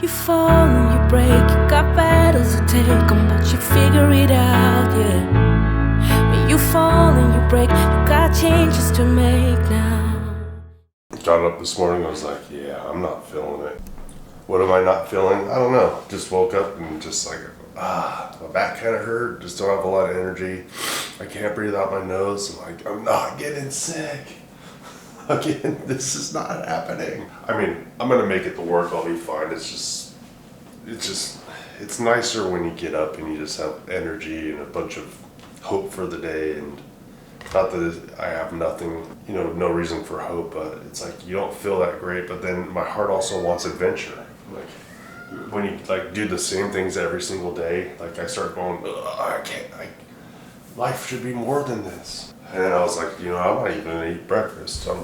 You fall and you break, you got battles to take on, but you figure it out, yeah. When you fall and you break, you got changes to make now. Got up this morning, I was like, yeah, I'm not feeling it. What am I not feeling? I don't know. Just woke up and just like, my back kind of hurt, just don't have a lot of energy. I can't breathe out my nose. I'm like, I'm not getting sick. Again, this is not happening. I mean, I'm gonna make it to work, I'll be fine. It's nicer when you get up and you just have energy and a bunch of hope for the day. And not that I have nothing, no reason for hope, but it's like you don't feel that great. But then my heart also wants adventure. Like when you like do the same things every single day, like I start going, life should be more than this. And then I was like, I'm not even gonna eat breakfast. I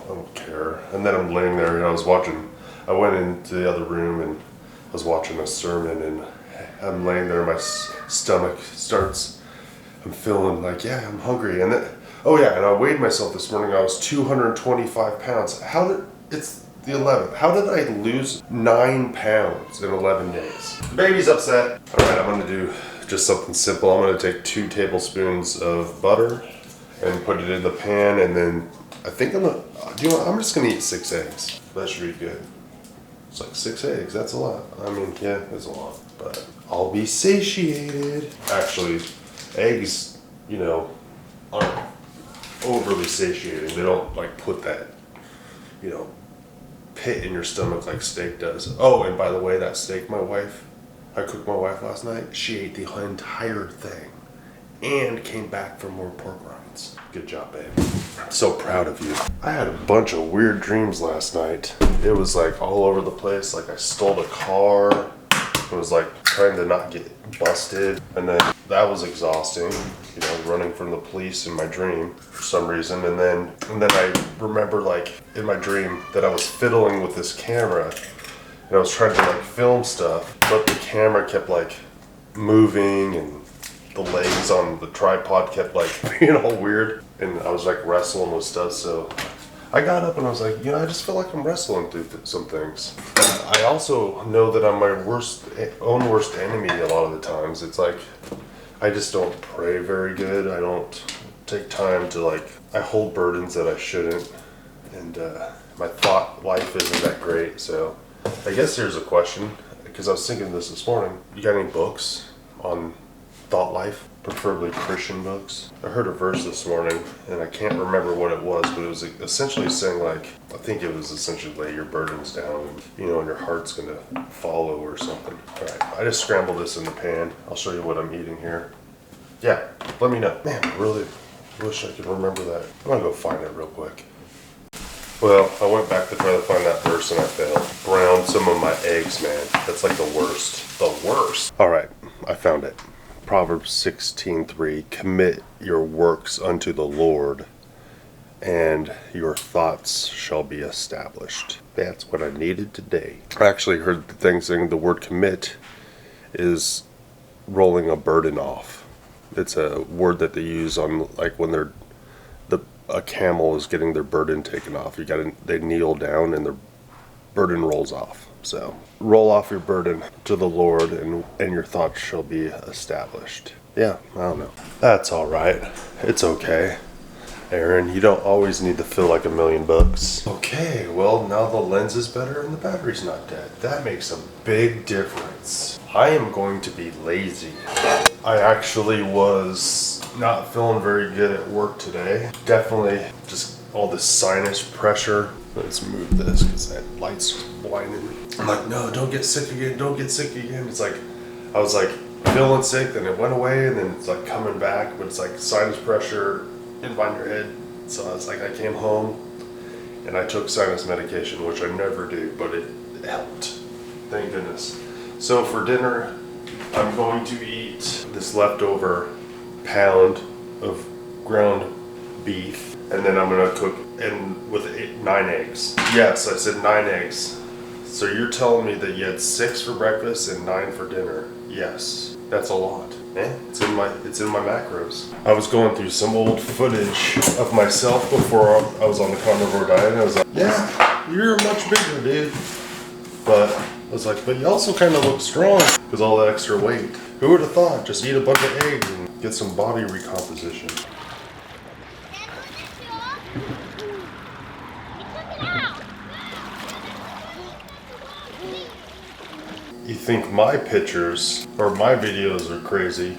don't care. And then I'm laying there and I went into the other room and I was watching a sermon, and I'm laying there, my stomach starts, I'm feeling like, yeah, I'm hungry. And then, and I weighed myself this morning, I was 225 pounds. It's the 11th. How did I lose 9 pounds in 11 days? The baby's upset. All right, I'm gonna do just something simple. I'm gonna take 2 tablespoons of butter and put it in the pan, and then I think I'm just gonna eat 6 eggs. That should be good. It's like 6 eggs, that's a lot. I mean, yeah, it's a lot, but I'll be satiated. Actually, eggs, aren't overly satiating. They don't like put that, pit in your stomach like steak does. Oh, and by the way, that steak I cooked my wife last night, she ate the entire thing and came back for more pork rinds. Good job, babe. I'm so proud of you. I had a bunch of weird dreams last night. It was like all over the place. Like I stole a car. It was like trying to not get busted. And then that was exhausting, running from the police in my dream for some reason. And then I remember like in my dream that I was fiddling with this camera and I was trying to like film stuff, but the camera kept like moving and the legs on the tripod kept like being all weird, and I was like wrestling with stuff. So I got up and I was like, I just feel like I'm wrestling through some things. I also know that I'm my own worst enemy a lot of the times. It's like I just don't pray very good. I don't take time to I hold burdens that I shouldn't, and my thought life isn't that great. So I guess here's a question, because I was thinking this morning. You got any books on thought life, preferably Christian books? I heard a verse this morning and I can't remember what it was, but it was essentially saying I think it was essentially lay your burdens down and your heart's gonna follow or something. All right, I just scrambled this in the pan. I'll show you what I'm eating here. Yeah, let me know. Man, I really wish I could remember that. I'm gonna go find it real quick. Well, I went back to try to find that verse and I failed. Browned some of my eggs, man. That's like the worst. The worst. All right, I found it. Proverbs 16:3, commit your works unto the Lord, and your thoughts shall be established. That's what I needed today. I actually heard the thing saying the word commit is rolling a burden off. It's a word that they use on when a camel is getting their burden taken off. They kneel down and their burden rolls off. So roll off your burden to the Lord, and your thoughts shall be established. Yeah, I don't know. That's all right. It's okay. Aaron, you don't always need to feel like $1,000,000. Okay, well, now the lens is better and the battery's not dead. That makes a big difference. I am going to be lazy. I actually was not feeling very good at work today. Definitely just all this sinus pressure. Let's move this because that light's blinding me. I'm like, no, don't get sick again. Don't get sick again. It's like, I was like feeling sick, then it went away, and then it's like coming back, but it's like sinus pressure in my head. So I was like, I came home and I took sinus medication, which I never do, but it helped. Thank goodness. So for dinner, I'm going to eat this leftover pound of ground beef, and then I'm gonna cook with 9 eggs. Yes, I said 9 eggs. So you're telling me that you had 6 for breakfast and 9 for dinner? Yes, that's a lot. Man, it's in my macros. I was going through some old footage of myself before I was on the carnivore diet, and I was like, yeah, you're much bigger, dude. But I was like, but you also kind of look strong because all the extra weight. Who would have thought? Just eat a bunch of eggs and get some body recomposition. You think my pictures or my videos are crazy?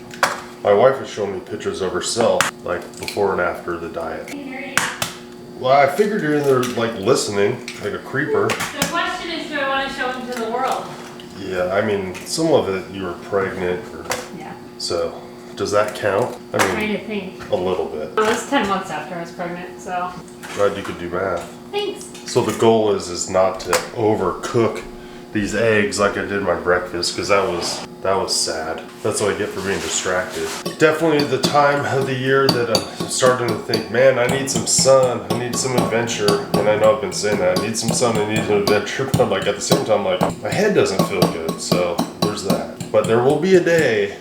My wife has shown me pictures of herself, like before and after the diet. Well, I figured you're in there like listening, like a creeper. The question is, do I want to show him to the world? Yeah, I mean, some of it you were pregnant, Yeah. so does that count? I I'm mean, trying to think. a little bit. Well, it was 10 months after I was pregnant, so. Glad you could do math. Thanks. So the goal is not to overcook these eggs like I did my breakfast, because that was sad. That's what I get for being distracted. Definitely the time of the year that I'm starting to think, man, I need some sun, I need some adventure. And I know I've been saying that, I need some sun, I need an adventure, but I'm like at the same time, like my head doesn't feel good, so there's that. But there will be a day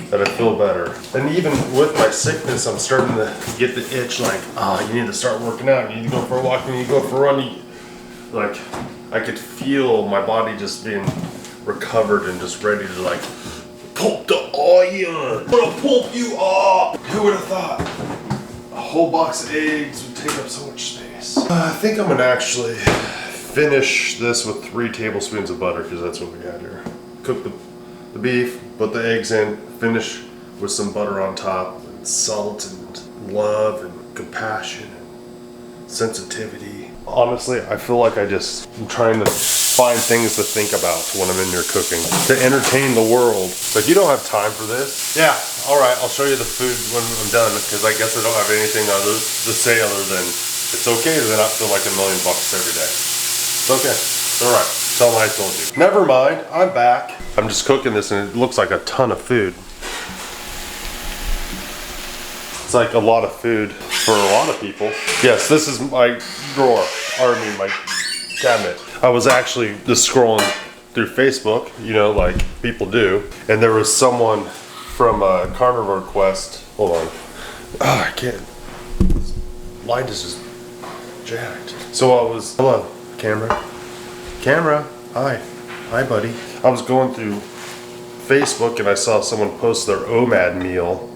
that I feel better. And even with my sickness, I'm starting to get the itch like, you need to start working out, you need to go for a walk, you need to go for a run. Like, I could feel my body just being recovered and just ready to like pulp the iron. I'm gonna pulp you up. Who would have thought a whole box of eggs would take up so much space? I think I'm gonna actually finish this with 3 tablespoons of butter, because that's what we had here. Cook the beef, put the eggs in, finish with some butter on top, and salt and love and compassion and sensitivity. Honestly, I feel like I'm trying to find things to think about when I'm in here cooking, to entertain the world. Like, you don't have time for this? Yeah, all right, I'll show you the food when I'm done, because I guess I don't have anything to say other than it's okay to not feel like $1 million every day. It's okay, it's all right. Tell them I told you. Never mind, I'm back. I'm just cooking this and it looks like a ton of food. It's like a lot of food for a lot of people. Yes, this is my drawer, my cabinet. I was actually just scrolling through Facebook, you know, like people do, and there was someone from Carnivore Quest. Hold on. I can't. This light is just jacked. So I was, hello, camera. Camera, hi. Hi, buddy. I was going through Facebook and I saw someone post their OMAD meal.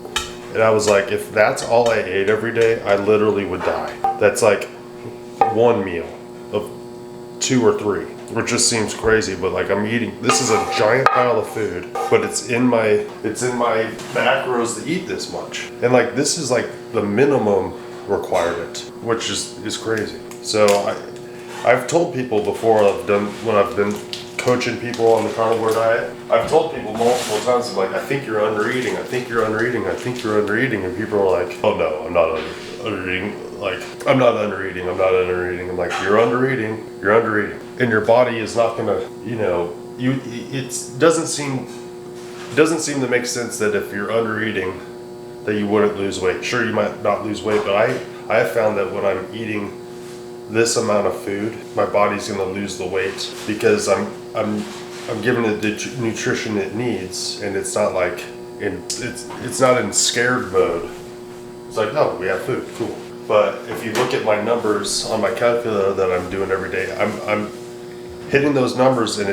And I was like, if that's all I ate every day, I literally would die. That's like one meal of 2 or 3, which just seems crazy, but like I'm eating, this is a giant pile of food, but it's in my macros to eat this much. And like, this is like the minimum requirement, which is crazy. So I've told people before when I've been coaching people on the carnivore diet, I've told people multiple times, like, I think you're undereating, I think you're undereating, I think you're undereating, and people are like, oh no, I'm not undereating, like, I'm not undereating, I'm not undereating. I'm like, you're undereating, and your body is not gonna, you know, it doesn't seem to make sense that if you're undereating, that you wouldn't lose weight. Sure, you might not lose weight, but I have found that when I'm eating this amount of food, my body's gonna lose the weight, because I'm giving it the nutrition it needs, and it's not like it's not in scared mode. It's like, no, we have food, cool. But if you look at my numbers on my calculator that I'm doing every day, I'm hitting those numbers, and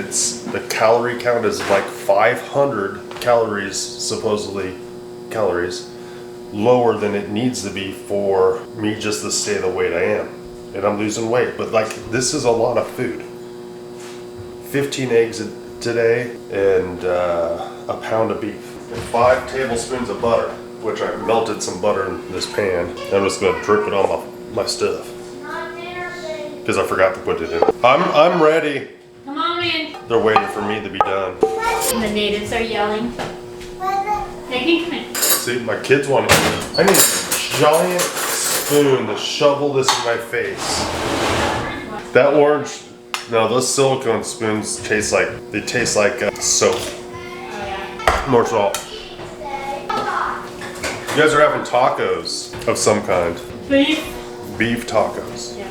the calorie count is like 500 calories, supposedly calories, lower than it needs to be for me just to stay the weight I am. And I'm losing weight, but like, this is a lot of food. 15 eggs today, and a pound of beef, and 5 tablespoons of butter, which I melted some butter in this pan. I'm just gonna drip it on my stuff, because I forgot to put it in. I'm ready. Come on, man. They're waiting for me to be done. And the natives are yelling. They can come in. See, my kids want it. I need a giant spoon to shovel this in my face. That orange, no, those silicone spoons taste like soap. Oh yeah. More salt. You guys are having tacos of some kind. Beef. Beef tacos. Yeah.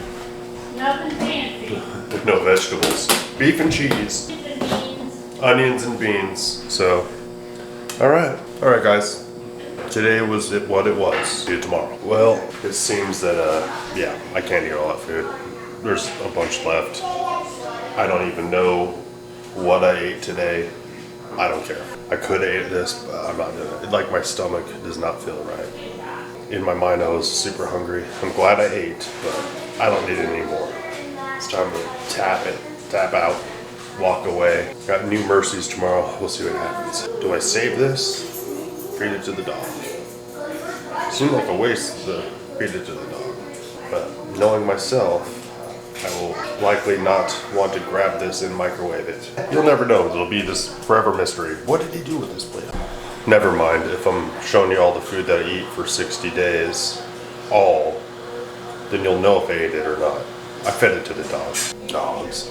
Nothing fancy. No vegetables. Beef and cheese. Beans. Onions and beans. So, alright guys. Today was what it was. See you tomorrow. Well, it seems that, yeah, I can't eat all that food. There's a bunch left. I don't even know what I ate today, I don't care. I could have ate this, but I'm not doing it. Like my stomach does not feel right. In my mind, I was super hungry. I'm glad I ate, but I don't need it anymore. It's time to tap out, walk away. Got New Mercies tomorrow. We'll see what happens. Do I save this? Feed it to the dog. Seemed like a waste to feed it to the dog. But knowing myself, I will likely not want to grab this and microwave it. You'll never know. It'll be this forever mystery. What did he do with this plate? Never mind. If I'm showing you all the food that I eat for 60 days, then you'll know if I ate it or not. I fed it to the dogs. Dogs.